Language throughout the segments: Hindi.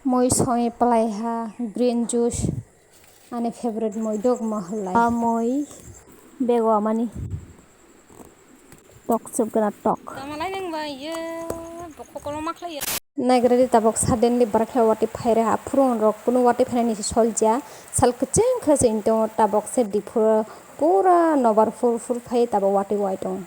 Moi soi pelaiha green juice ane favorite moi dog mahalai. Moi bego wamani. Tok subgana tok. Tamalai neng ba ye bokok kolong maklai ya. Nagradi tabok suddenly barakha wati phaire ha phurun rok kuno wati phaire ni solja sal kcheng khase into tabok se dipura pura nobar fur phai tabok wati waitong.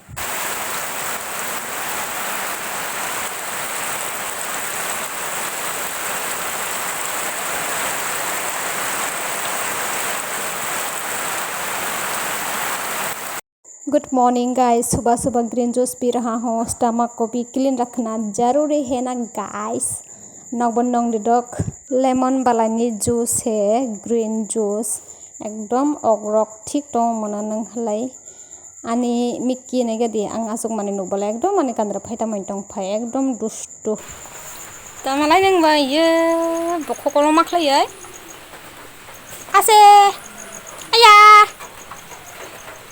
Good morning guys, सुबह सुबह ग्रीन जूस पी रहा हूँ। स्टमक को भी क्लीन रखना जरूरी है ना गाइस। नौबन नंग डिडक लेमन बालानी जूस है ग्रीन जूस एकदम अग्रक ठीक तो मना नंग हलाई आनी मिक्की ने गदी आं आसुक माने नुबला एकदम माने कांद्रा फाइटा माइटं फाइ एकदम दुष्टु। Tamalai neng ba ye bokok kolong maklai ya. Ase ayah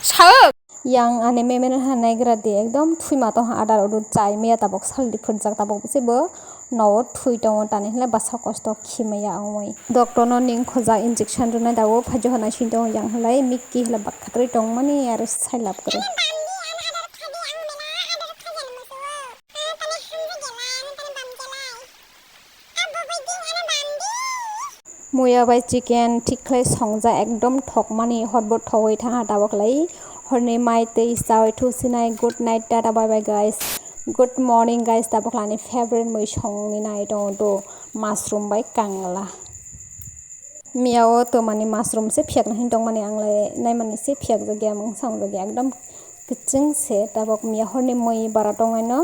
sauk yang ane memen hanai gradi एकदम थुइ मातो हा आदार उदु चाइ मेया tabok saldi फुटजाक tabok सेबो नव थुइ दङ ताने हले बासा कष्ट खिमेया आंवै डॉक्टर न निं खोजा इंजेक्शन रुनाय दावो फाजो हना सिन दङ yang हलाय मिक्की हला बाखत्रै दङ माने आरो साइलाब करे मुया बाय चिकेन थिखलै संजा एकदम थकमानि हरबो थवै थाहा दाबकलै हरनि माइ तै सावै थुसिनाय good night tata bye bye guys good morning guys दाबकलानि फेवरेट मै संनि नाय दङ दो माशरूम बाय कांगला मियाव तो माने माशरूम से फियाक नहीं दङ माने आंलाय नाय माने से फियाक जगया मं सांग जगया एकदम किचिं से दाबक मिया हरनि मै बारा दङैनो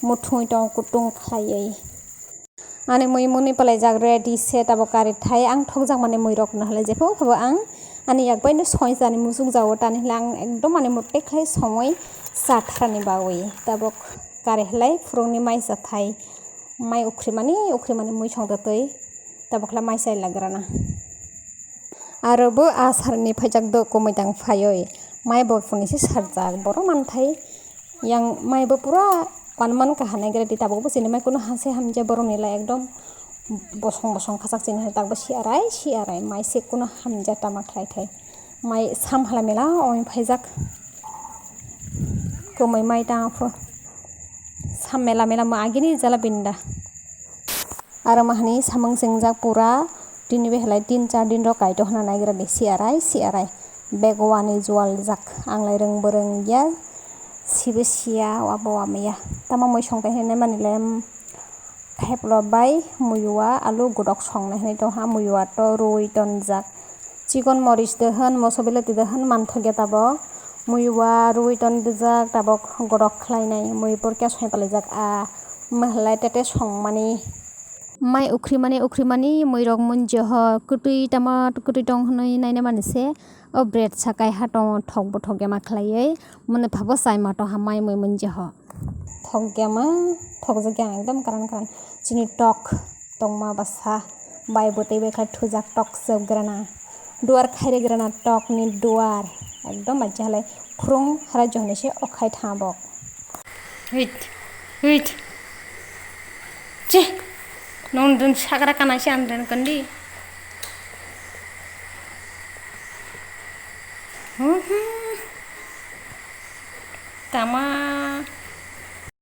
मुथुइ दङ कुटुं खायै आने मै मुनि पलाय जाग रेडी से ताबो कारि थाय आं थगजाक माने मै रक नहले जेफो फबो आं आने याक बायनो सय जानि मुजुं जावो तानि हला आं एकदम माने मुटे खाय समय साथरानि बावै ताबो कारि हलाय फुरुंनि माइ जाथाय माइ उख्रि माने मै संदतै ताबोखला माइ साइ लाग्राना आरोबो आसारनि फायजाक द कमैदां फायै माइ बरफुनि से सारजाक बर मानथाय yang माइ बो पुरा पानमान का हानाय ग्रेडी ताबो बसिनि माइ कुनो हासे हामजा बरनिला एकदम बसं बसं खासाक सिनि ताबो सिआराय माइ से कुनो हामजा तामा थाय थाय माइ साम हाला मेला ओइ फायजाक कमै माइ ताफो साम मेला मेला मा आगिनि जाला बिन्दा आरो माहानि सामंग सेंजाक पुरा दिनि बेहलाय 3-4 दिन र काइतो हना नायग्रादि सिआराय बेगवानि जुवाल जाक आंलाय रोंबोरों या सिबो सिया वाबो वामैया तामा मै संथाय हेने मानिले हेपल बाय मुयुवा आलु गुदक संनाय हेने दहा मुयुवा तो रुइ तनजाक चिकन मरिच दहन मसबिलति दहन मानथगे ताबो मुयुवा रुइ तन दजाक ताबो गुदक खलायनाय मुयपुर क्या सय पालेजाक आ महलाय तेते संमानि माइ उख्रि मानि मैरक मुनजह कुटुइ टमाट कुटुइ टं हनै नायने मानिसे ओ ब्रेड साकाय हाटो थकबो थगे माखलायै मने भाबो साइ माटो हामाय मै मुनजह थगग्यामा थगजग्या एकदम कारान चिनि टक तंमा बासा बाय बोतै बेखा थुजाक टक सबग्राना दुवार खाइरे ग्राना टक नि दुवार एकदम मज्जालाय फुरुं हरा जहनेसे अखाय थाबक Wait. Cih, nondun sakara kana si andren kandi.